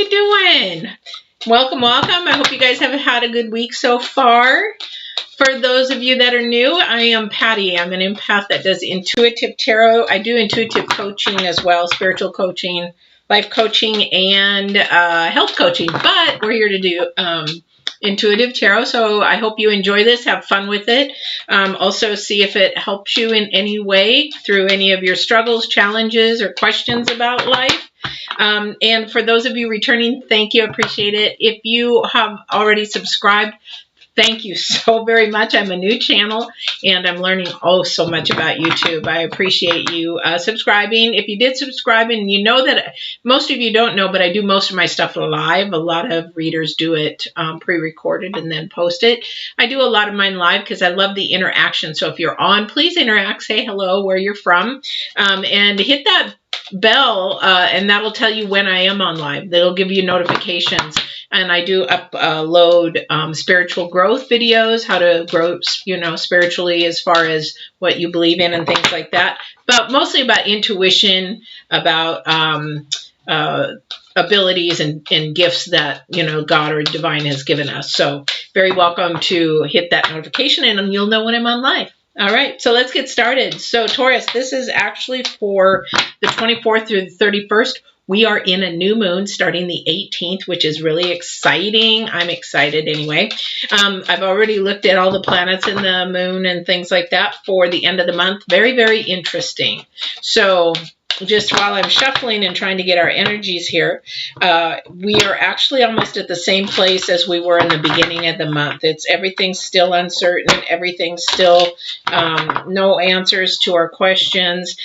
you doing? Welcome, welcome. I hope you guys have had a good week so far. For those of you that are new, I am Patty. I'm an empath that does intuitive tarot. I do intuitive coaching as well, spiritual coaching, life coaching, and health coaching. But we're here to do intuitive tarot, so I hope you enjoy this, have fun with it. Also see if it helps you in any way through any of your struggles, challenges, or questions about life. And for those of you returning, thank you, appreciate it. If you have already subscribed, thank you so very much. I'm a new channel and I'm learning so much about YouTube. I appreciate you subscribing. If you did subscribe, and you know that most of you don't know, but I do most of my stuff live. A lot of readers do it pre-recorded and then post it. I do a lot of mine live because I love the interaction. So if you're on, please interact, say hello, where you're from, and hit that bell, and that'll tell you when I am on live. That'll give you notifications. And I do upload spiritual growth videos, how to grow, spiritually as far as what you believe in and things like that. But mostly about intuition, about abilities and gifts that, God or divine has given us. So very welcome to hit that notification and you'll know when I'm on live. All right, so let's get started. So Taurus, this is actually for the 24th through the 31st. We are in a new moon starting the 18th, which is really exciting. I'm excited anyway. I've already looked at all the planets in the moon and things like that for the end of the month. Very, very interesting. So just while I'm shuffling and trying to get our energies here, we are actually almost at the same place as we were in the beginning of the month. Everything's still uncertain. Everything's still no answers to our questions.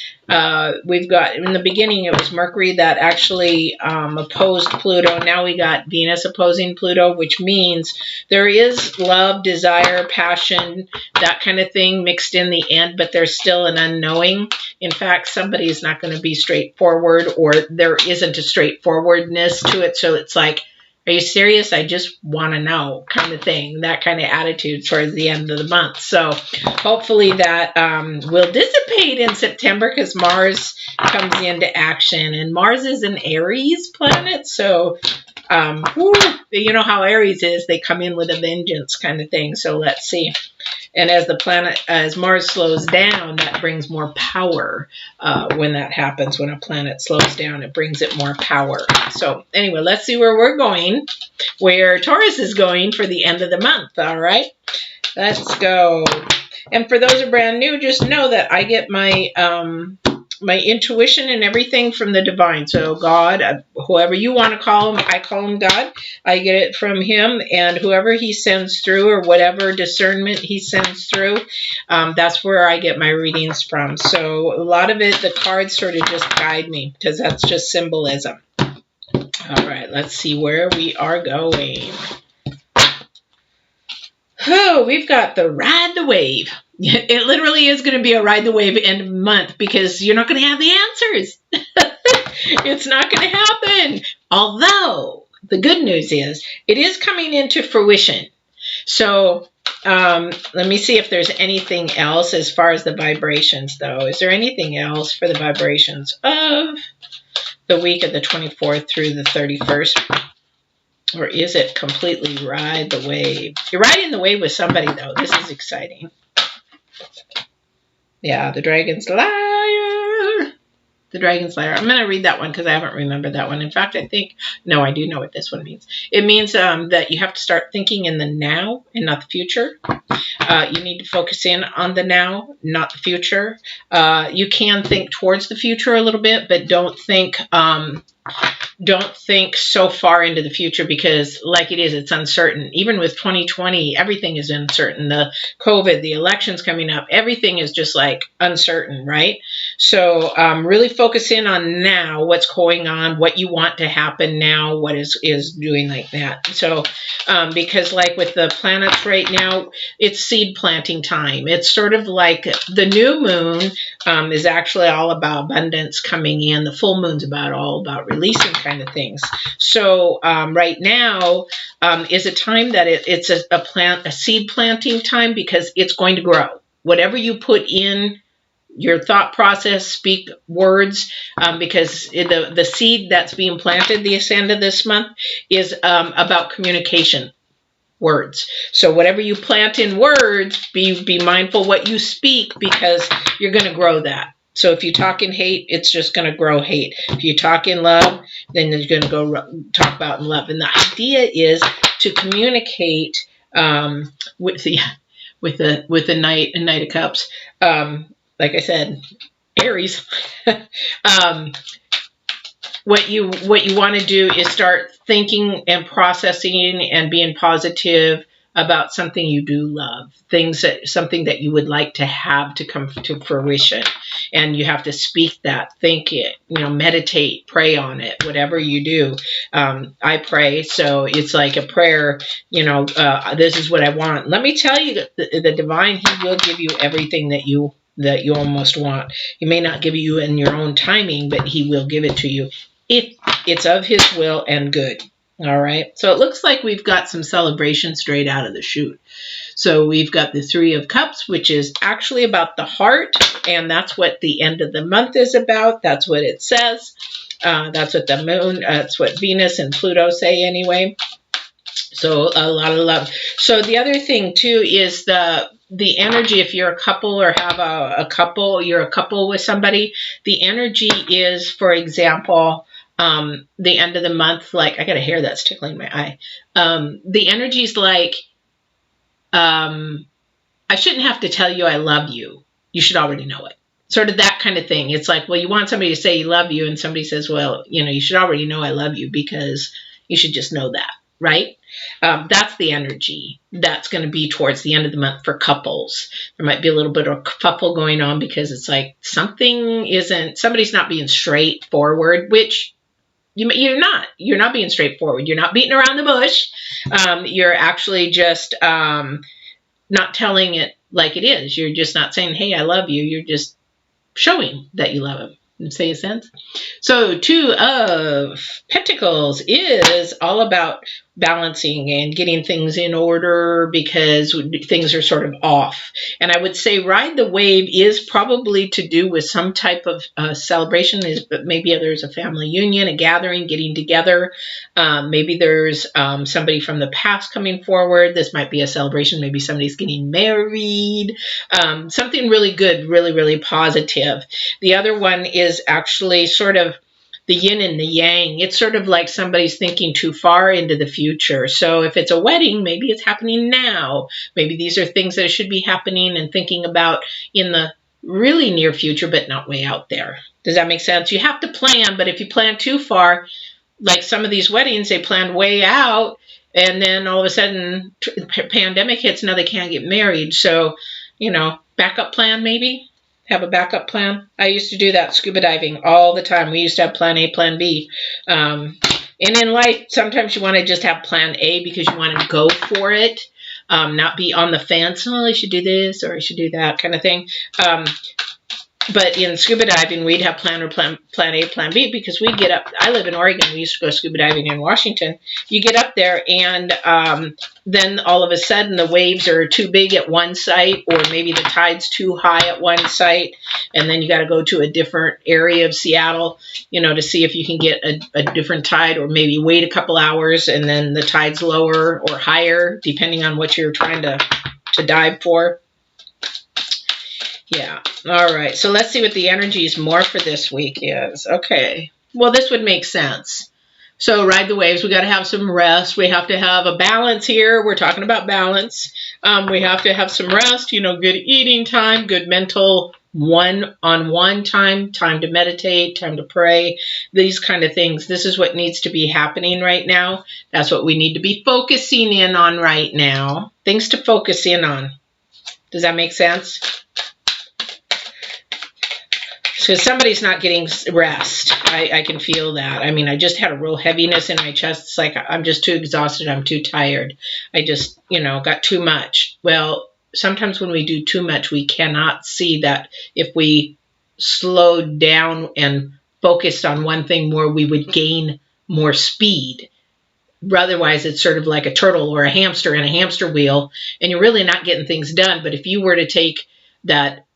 We've got, in the beginning, it was Mercury that actually opposed Pluto. Now we got Venus opposing Pluto, which means there is love, desire, passion, that kind of thing mixed in the end, but there's still an unknowing. In fact, somebody is not going to be straightforward, or there isn't a straightforwardness to it. So it's like, are you serious? I just want to know kind of thing, that kind of attitude towards the end of the month. So hopefully that will dissipate in September because Mars comes into action. And Mars is an Aries planet. So, you know how Aries is. They come in with a vengeance kind of thing. So let's see. And as Mars slows down, that brings more power. When that happens, when a planet slows down, it brings it more power. So anyway, let's see where we're going, where Taurus is going for the end of the month. All right, let's go. And for those who are brand new, just know that I get my my intuition and everything from the divine. So God, whoever you want to call him, I call him God. I get it from him, and whoever he sends through, or whatever discernment he sends through, that's where I get my readings from. So a lot of it, the cards sort of just guide me because that's just symbolism. All right, let's see where we are going. Oh, we've got the Ride the Wave. It literally is going to be a Ride the Wave end of month because you're not going to have the answers. It's not going to happen. Although the good news is it is coming into fruition. So let me see if there's anything else as far as the vibrations, though. Is there anything else for the vibrations of the week of the 24th through the 31st? Or is it completely Ride the Wave? You're riding the wave with somebody, though. This is exciting. Yeah, the Dragon's Liar. The Dragon's Liar. I'm going to read that one because I haven't remembered that one. In fact, I do know what this one means. It means that you have to start thinking in the now and not the future. You need to focus in on the now, not the future. You can think towards the future a little bit, but don't think so far into the future because like it's uncertain. Even with 2020, everything is uncertain. The COVID, the elections coming up, everything is just like uncertain, right? So really focus in on now, what's going on, what you want to happen now, what is doing like that. So because like with the planets right now, it's seed planting time. It's sort of like the new moon is actually all about abundance coming in. The full moon's all about releasing kind of things. So right now is a time that it's a seed planting time because it's going to grow. Whatever you put in your thought process, speak words, because the seed that's being planted this end of this month is about communication. Words. So whatever you plant in words, be mindful what you speak, because you're going to grow that. So if you talk in hate, it's just going to grow hate. If you talk in love, then you're going to go talk about in love. And the idea is to communicate with the Knight of Cups. Like I said, Aries. What you want to do is start thinking and processing and being positive about something you do love, something that you would like to have to come to fruition. And you have to speak that, think it, meditate, pray on it, whatever you do. I pray, so it's like a prayer, this is what I want. Let me tell you, the divine, he will give you everything that you almost want. He may not give you in your own timing, but he will give it to you if it's of his will and good. All right. So it looks like we've got some celebration straight out of the chute. So we've got the Three of Cups, which is actually about the heart. And that's what the end of the month is about. That's what it says. That's what the moon, that's what Venus and Pluto say anyway. So a lot of love. So the other thing too is the energy, if you're a couple or have a couple, you're a couple with somebody, the energy is, for example, the end of the month, like, I got a hair that's tickling my eye. The energy is like, I shouldn't have to tell you I love you. You should already know it. Sort of that kind of thing. It's like, well, you want somebody to say you love you, and somebody says, well, you should already know I love you, because you should just know that, right? That's the energy that's going to be towards the end of the month for couples. There might be a little bit of couple going on, because it's like somebody's not being straightforward, which you're not being straightforward. You're not beating around the bush. You're actually just not telling it like it is. You're just not saying, hey, I love you. You're just showing that you love him. Say a sense? So Two of Pentacles is all about balancing and getting things in order, because things are sort of off. And I would say ride the wave is probably to do with some type of celebration. Maybe there's a family union, a gathering, getting together. Maybe there's somebody from the past coming forward. This might be a celebration. Maybe somebody's getting married. Something really good, really, really positive. The other one is actually sort of the yin and the yang. It's sort of like somebody's thinking too far into the future. So if it's a wedding, maybe it's happening now. Maybe these are things that should be happening and thinking about in the really near future, but not way out there. Does that make sense? You have to plan, but if you plan too far, like some of these weddings, they planned way out, and then all of a sudden pandemic hits, now they can't get married. So, backup plan maybe. Have a backup plan. I used to do that scuba diving all the time. We used to have plan A, plan B. And in life, sometimes you want to just have plan A because you want to go for it, not be on the fence. Oh, I should do this or I should do that kind of thing. But in scuba diving, we'd have plan A, plan B, because we'd get up. I live in Oregon. We used to go scuba diving in Washington. You get up there, and then all of a sudden the waves are too big at one site, or maybe the tide's too high at one site, and then you got to go to a different area of Seattle, to see if you can get a different tide, or maybe wait a couple hours, and then the tide's lower or higher, depending on what you're trying to dive for. Yeah. All right. So let's see what the energies more for this week is. Okay. Well, this would make sense. So ride the waves. We got to have some rest. We have to have a balance here. We're talking about balance. We have to have some rest, good eating time, good mental one-on-one time to meditate, time to pray, these kind of things. This is what needs to be happening right now. That's what we need to be focusing in on right now. Things to focus in on. Does that make sense? Because somebody's not getting rest. I can feel that. I mean, I just had a real heaviness in my chest. It's like I'm just too exhausted. I'm too tired. I just, got too much. Well, sometimes when we do too much, we cannot see that if we slowed down and focused on one thing more, we would gain more speed. Otherwise, it's sort of like a turtle or a hamster in a hamster wheel, and you're really not getting things done. But if you were to take that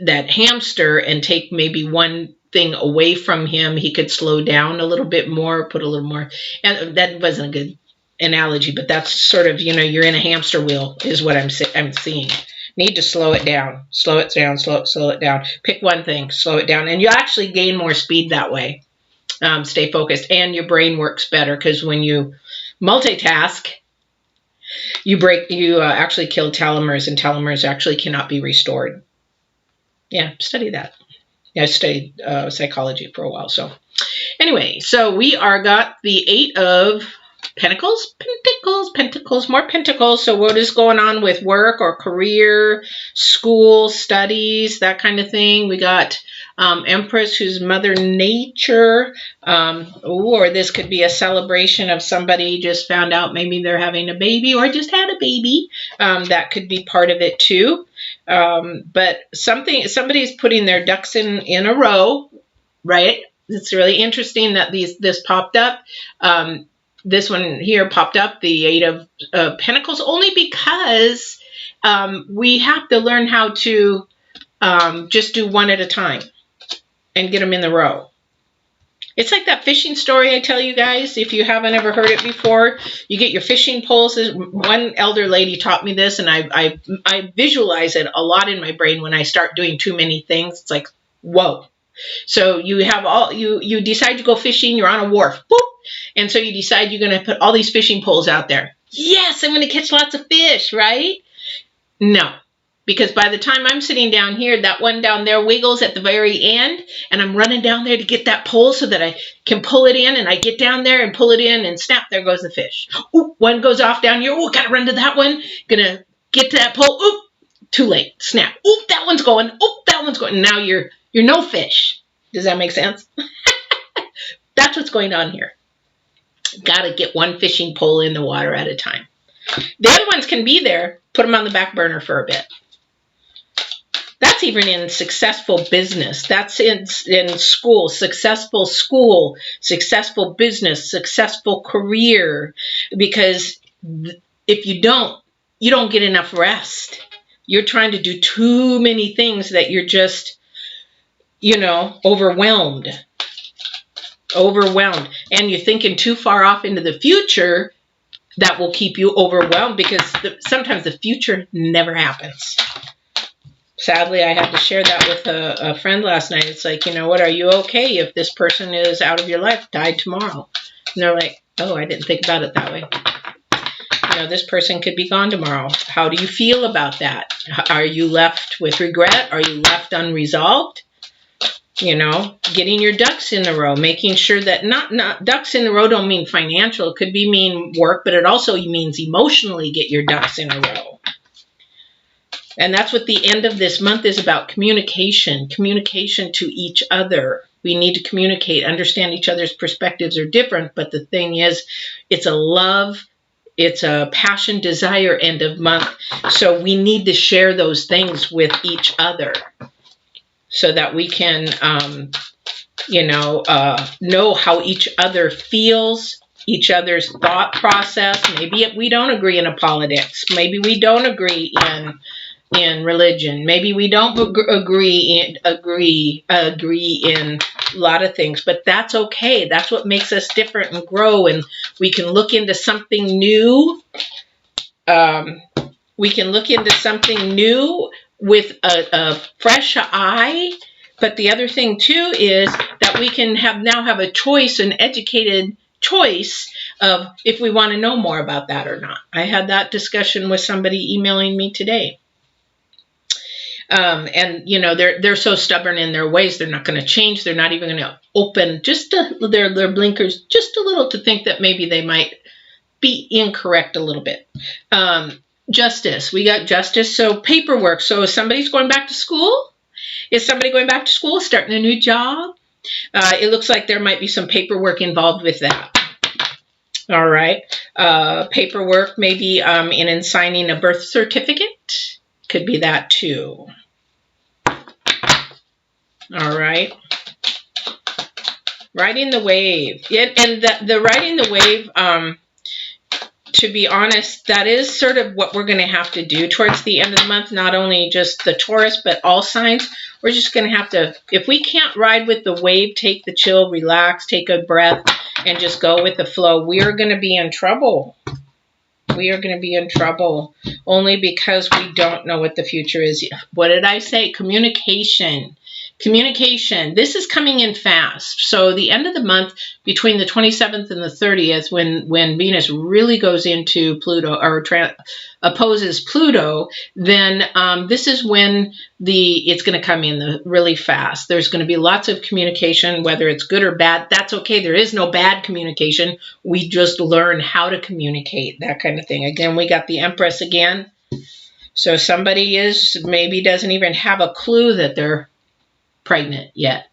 that hamster and take maybe one thing away from him, he could slow down a little bit more, put a little more. And that wasn't a good analogy, but that's sort of, you're in a hamster wheel is what I'm seeing. Need to slow it down, slow it down, slow it down. Pick one thing, slow it down, and you actually gain more speed that way. Stay focused, and your brain works better, because when you multitask, you actually kill telomeres, and telomeres actually cannot be restored. Yeah, study that. Yeah, I studied psychology for a while. So anyway, so we got the 8 of Pentacles, more pentacles. So what is going on with work or career, school, studies, that kind of thing. We got Empress, who's Mother Nature. Or this could be a celebration of somebody just found out maybe they're having a baby or just had a baby. That could be part of it too. But somebody's putting their ducks in a row, right? It's really interesting that this popped up. This one here popped up, the 8 of Pentacles, only because we have to learn how to just do one at a time and get them in the row. It's like that fishing story I tell you guys. If you haven't ever heard it before, you get your fishing poles. One elder lady taught me this, and I visualize it a lot in my brain when I start doing too many things. It's like, whoa. So you have you decide to go fishing, you're on a wharf, boop, and so you decide you're going to put all these fishing poles out there. Yes, I'm going to catch lots of fish, right? No, because by the time I'm sitting down here, that one down there wiggles at the very end, and I'm running down there to get that pole so that I can pull it in, and I get down there and pull it in, and snap, there goes the fish. Ooh, one goes off down here. Ooh, gotta run to that one. Gonna get to that pole. Ooh, too late. Snap. Ooh, that one's going. Ooh, that one's going. Now you're no fish. Does that make sense? That's what's going on here. Got to get one fishing pole in the water at a time. The other ones can be there. Put them on the back burner for a bit. That's even in successful business. That's in school, successful business, successful career. Because if you don't get enough rest. You're trying to do too many things that you're just, overwhelmed. And you're thinking too far off into the future. That will keep you overwhelmed, because sometimes the future never happens. Sadly, I had to share that with a friend last night. It's like, what, are you okay if this person is out of your life, died tomorrow? And they're like, oh, I didn't think about it that way. This person could be gone tomorrow. How do you feel about that? Are you left with regret? Are you left unresolved? Getting your ducks in the row, making sure that not ducks in the row don't mean financial. It could mean work, but it also means emotionally get your ducks in a row. And that's what the end of this month is about: communication to each other. We need to communicate, understand each other's perspectives are different, but the thing is, it's a love, it's a passion, desire end of month. So we need to share those things with each other, so that we can, know how each other feels, each other's thought process. Maybe we don't agree in politics. Maybe we don't agree in religion. Maybe we don't agree in a lot of things. But that's okay. That's what makes us different and grow. And we can look into something new. With a fresh eye. But the other thing too is that we can now have a choice, an educated choice of if we want to know more about that or not. I had that discussion with somebody emailing me today. And they're so stubborn in their ways, they're not going to change. They're not even going to open their blinkers just a little to think that maybe they might be incorrect a little bit. Justice. We got justice. So paperwork. So if somebody's going back to school, starting a new job? It looks like there might be some paperwork involved with that. All right. Paperwork, maybe in signing a birth certificate. Could be that too. All right. Riding the wave. And the riding the wave, to be honest, that is sort of what we're going to have to do towards the end of the month. Not only just the Taurus, but all signs. We're just going to have to, if we can't ride with the wave, take the chill, relax, take a breath, and just go with the flow, we are going to be in trouble. We are going to be in trouble only because we don't know what the future is. What did I say? Communication. Communication. This is coming in fast. So the end of the month, between the 27th and the 30th, when Venus really goes into Pluto, or opposes Pluto, then this is when it's going to come in really fast. There's going to be lots of communication, whether it's good or bad. That's okay. There is no bad communication. We just learn how to communicate, that kind of thing. Again, we got the Empress again. So somebody maybe doesn't even have a clue that they're pregnant yet.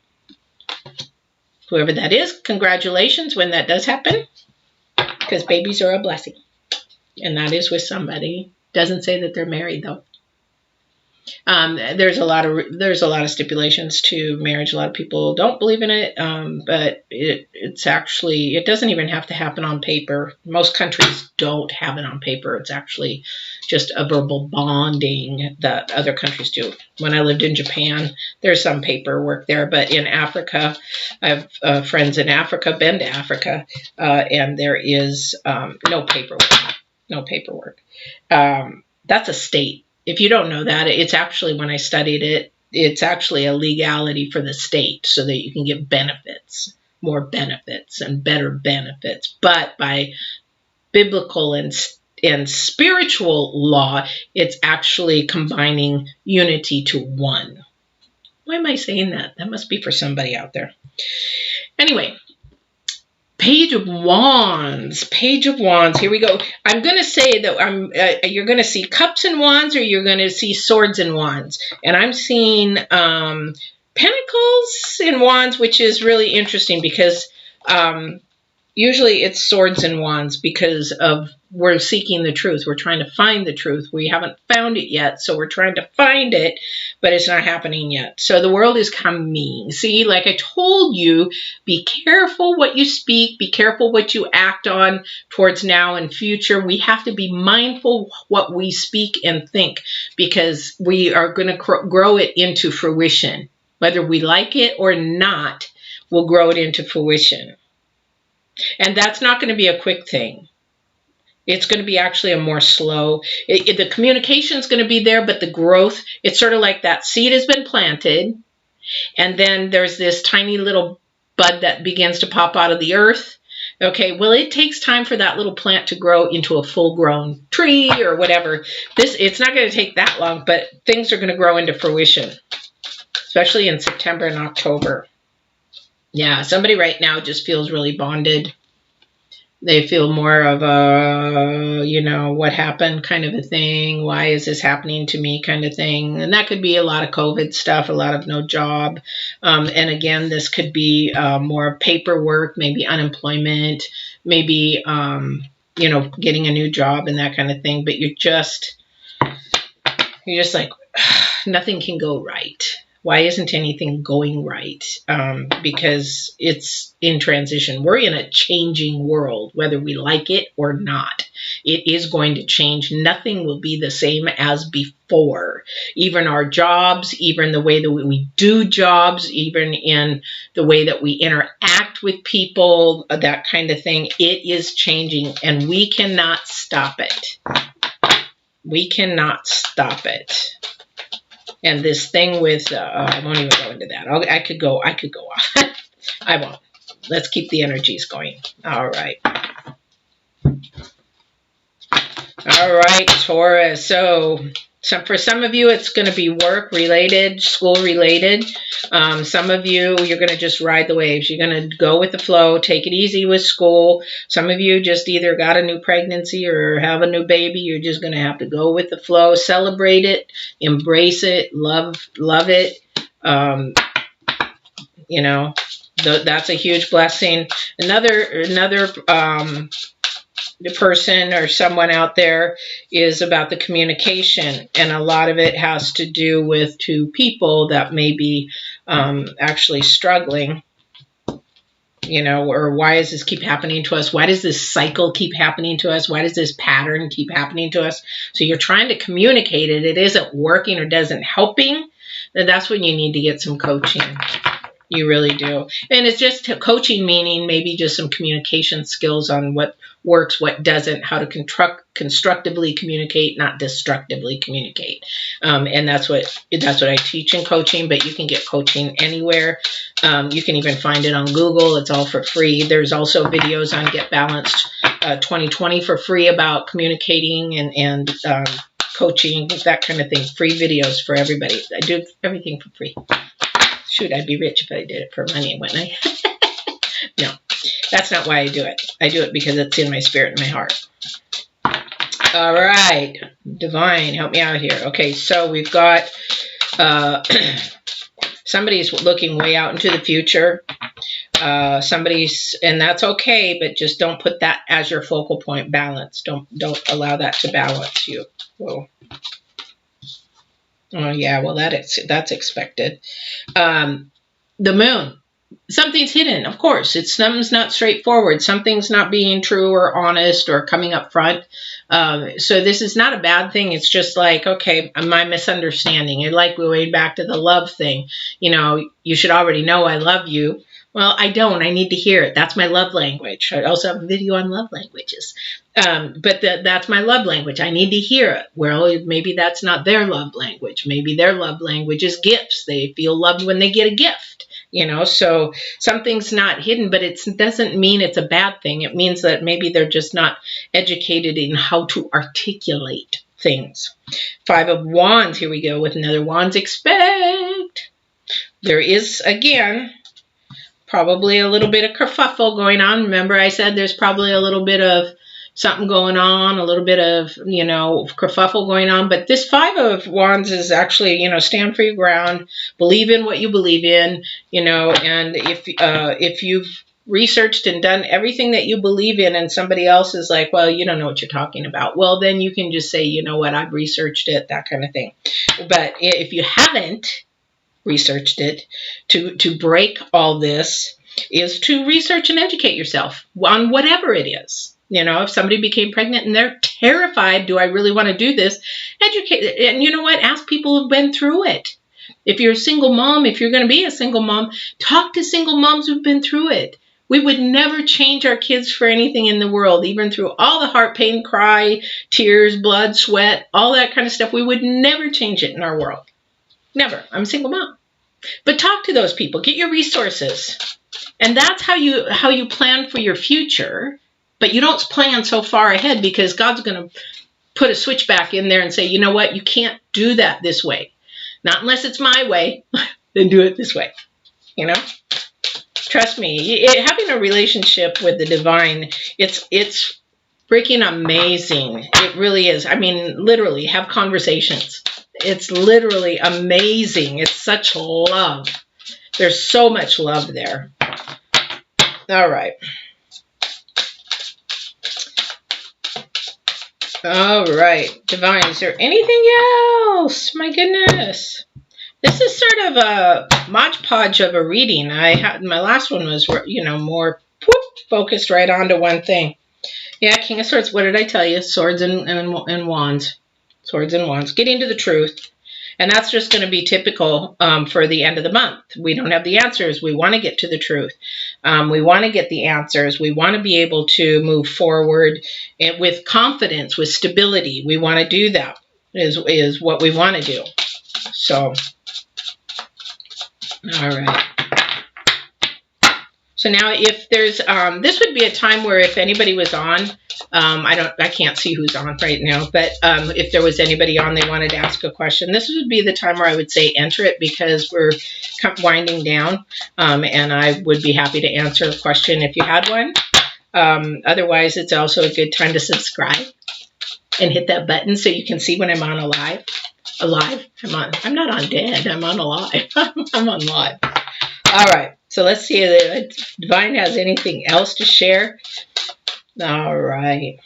Whoever that is, congratulations when that does happen, because babies are a blessing, and that is with somebody. Doesn't say that they're married though. There's a lot of stipulations to marriage. A lot of people don't believe in it, but it doesn't even have to happen on paper. Most countries don't have it on paper. It's actually just a verbal bonding that other countries do. When I lived in Japan, there's some paperwork there, but in Africa, I have friends in Africa, been to Africa, and there is no paperwork. No paperwork. That's a state. If you don't know that, it's actually, when I studied it, it's actually a legality for the state so that you can get benefits, more benefits and better benefits. But by biblical and spiritual law, it's actually combining unity to one. Why am I saying that? That must be for somebody out there. Anyway. Page of Wands. Page of Wands. Here we go. I'm going to say that you're going to see cups and wands, or you're going to see swords and wands. And I'm seeing pentacles and wands, which is really interesting because usually it's swords and wands because we're seeking the truth. We're trying to find the truth. We haven't found it yet, so we're trying to find it, but it's not happening yet. So the world is coming. See, like I told you, be careful what you speak. Be careful what you act on towards now and future. We have to be mindful what we speak and think, because we are going to grow it into fruition. Whether we like it or not, we'll grow it into fruition. And that's not going to be a quick thing. It's going to be actually a more slow. The communication is going to be there, but the growth, it's sort of like that seed has been planted, and then there's this tiny little bud that begins to pop out of the earth. Okay, well, it takes time for that little plant to grow into a full-grown tree or whatever. It's not going to take that long, but things are going to grow into fruition, especially in September and October. Yeah, somebody right now just feels really bonded. They feel more of a, what happened kind of a thing. Why is this happening to me kind of thing? And that could be a lot of COVID stuff, a lot of no job. And again, this could be more paperwork, maybe unemployment, maybe, getting a new job and that kind of thing. But you're just like, nothing can go right. Why isn't anything going right? Because it's in transition. We're in a changing world, whether we like it or not. It is going to change. Nothing will be the same as before. Even our jobs, even the way that we do jobs, even in the way that we interact with people, that kind of thing, it is changing, and we cannot stop it. We cannot stop it. And this thing with, I won't even go into that. I could go on. I won't. Let's keep the energies going. All right. All right, Taurus. So for some of you, it's going to be work-related, school-related. Some of you, you're going to just ride the waves. You're going to go with the flow, take it easy with school. Some of you just either got a new pregnancy or have a new baby. You're just going to have to go with the flow, celebrate it, embrace it, love it. That's a huge blessing. Another the person or someone out there is about the communication, and a lot of it has to do with two people that may be actually struggling. You know, or why does this keep happening to us? Why does this cycle keep happening to us? Why does this pattern keep happening to us? So you're trying to communicate it. It isn't working or doesn't helping. Then that's when you need to get some coaching. You really do. And it's just coaching, meaning maybe just some communication skills on what works, what doesn't, how to constructively communicate, not destructively communicate. And that's what I teach in coaching, but you can get coaching anywhere. You can even find it on Google. It's all for free. There's also videos on Get Balanced 2020 for free about communicating and coaching, that kind of thing. Free videos for everybody. I do everything for free. Shoot, I'd be rich if I did it for money, wouldn't I? No, that's not why I do it. I do it because it's in my spirit and my heart. All right, Divine, help me out here. Okay, so we've got somebody's looking way out into the future. And that's okay, but just don't put that as your focal point. Balance. Don't allow that to balance you. Whoa. Oh yeah, well that's expected. The moon. Something's hidden, of course. Something's not straightforward. Something's not being true or honest or coming up front. So this is not a bad thing. It's just like, okay, my misunderstanding. And like way back to the love thing. You know, you should already know I love you. Well, I don't. I need to hear it. That's my love language. I also have a video on love languages. But that's my love language. I need to hear it. Well, maybe that's not their love language. Maybe their love language is gifts. They feel loved when they get a gift. You know, so something's not hidden, but it doesn't mean it's a bad thing. It means that maybe they're just not educated in how to articulate things. 5 of Wands. Here we go with another Wands. Expect. There is, again, probably a little bit of kerfuffle going on. Remember I said there's probably a little bit of something going on, a little bit of, you know, kerfuffle going on. But this 5 of Wands is actually, you know, stand for your ground, believe in what you believe in, you know, and if you've researched and done everything that you believe in and somebody else is like, well, you don't know what you're talking about. Well, then you can just say, you know what, I've researched it, that kind of thing. But if you haven't researched it, to break all this is to research and educate yourself on whatever it is. You know, if somebody became pregnant and they're terrified, do I really want to do this? Educate. And you know what? Ask people who've been through it. If you're a single mom, if you're going to be a single mom, talk to single moms who've been through it. We would never change our kids for anything in the world, even through all the heart pain, cry, tears, blood, sweat, all that kind of stuff. We would never change it in our world. Never. I'm a single mom. But talk to those people. Get your resources. And that's how you plan for your future. But you don't plan so far ahead because God's going to put a switch back in there and say, you know what? You can't do that this way. Not unless it's my way. Then do it this way. You know? Trust me. Having a relationship with the divine, it's freaking amazing. It really is. I mean, literally, have conversations. It's literally amazing. It's such love. There's so much love there. All right. All right. Divine, is there anything else? My goodness. This is sort of a Mod Podge of a reading. My last one was, you know, more focused right onto one thing. Yeah, King of Swords. What did I tell you? Swords and Wands. Swords and Wands. Getting to the truth. And that's just going to be typical for the end of the month. We don't have the answers. We want to get to the truth. We want to get the answers. We want to be able to move forward with confidence, with stability. We want to do that is what we want to do. So, all right. So now if there's, this would be a time where if anybody was on, I can't see who's on right now, but if there was anybody on, they wanted to ask a question, this would be the time where I would say enter it because we're winding down, and I would be happy to answer a question if you had one. Otherwise, it's also a good time to subscribe and hit that button so you can see when I'm on live. I'm not on dead, I'm on alive. I'm on live. All right. So let's see if Divine has anything else to share. All right.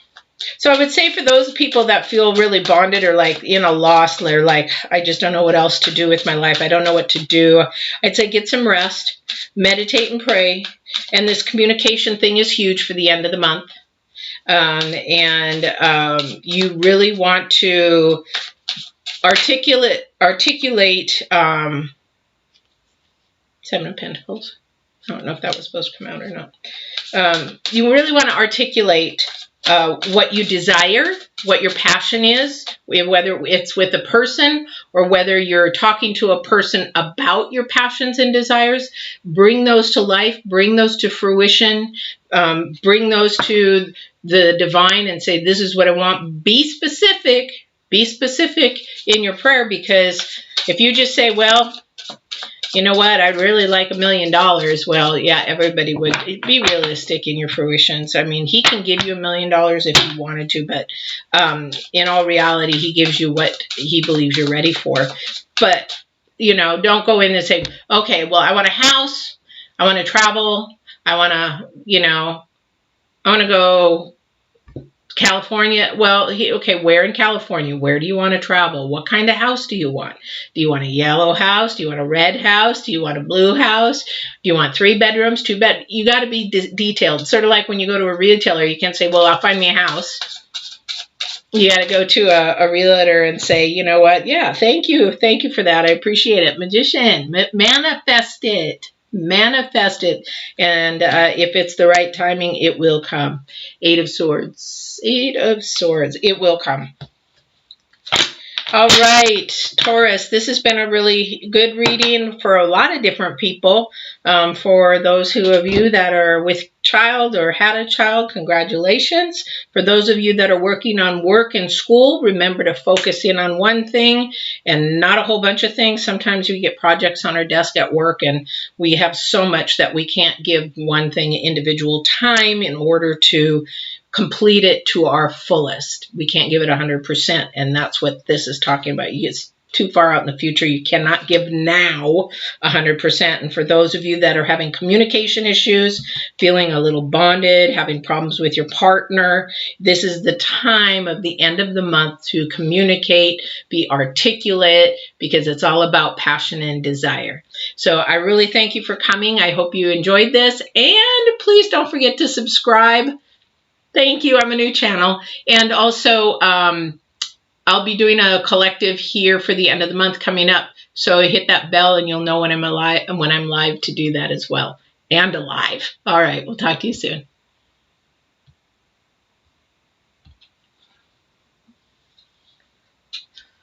So I would say for those people that feel really bonded or like, you know, lost, they're like, I just don't know what else to do with my life. I don't know what to do. I'd say get some rest, meditate and pray. And this communication thing is huge for the end of the month. You really want to articulate Seven of Pentacles. I don't know if that was supposed to come out or not. You really want to articulate what you desire, what your passion is, whether it's with a person or whether you're talking to a person about your passions and desires. Bring those to life, bring those to fruition, bring those to the divine and say, this is what I want. Be specific in your prayer, because if you just say, well, you know what, I'd really like $1 million. Well, yeah, everybody would. Be realistic in your fruitions. I mean, he can give you $1 million if he wanted to, but in all reality, he gives you what he believes you're ready for. But, you know, don't go in and say, okay, well, I want a house, I want to travel, I want to, you know, I want to go California. Well, okay, where in California? Where do you want to travel? What kind of house do you want? Do you want a yellow house? Do you want a red house? Do you want a blue house? Do you want 3 bedrooms, 2 bed? You got to be detailed. Sort of like when you go to a retailer, you can't say, well, I'll find me a house. You got to go to a realtor and say, you know what? Yeah, thank you for that. I appreciate it. Magician, manifest it. Manifest it, and if it's the right timing, it will come. 8 of Swords. 8 of Swords. It will come. All right, Taurus, this has been a really good reading for a lot of different people. For those of you that are with child or had a child, congratulations. For those of you that are working on work and school, remember to focus in on one thing and not a whole bunch of things. Sometimes we get projects on our desk at work and we have so much that we can't give one thing individual time in order to complete it to our fullest. We can't give it 100%, and that's what this is talking about. It's too far out in the future. You cannot give now 100%. And for those of you that are having communication issues, feeling a little bonded, having problems with your partner, this is the time of the end of the month to communicate, be articulate, because it's all about passion and desire. So I really thank you for coming. I hope you enjoyed this, and please don't forget to subscribe. Thank you. I'm a new channel. And also, I'll be doing a collective here for the end of the month coming up. So hit that bell and you'll know when I'm live to do that as well. And alive. All right. We'll talk to you soon.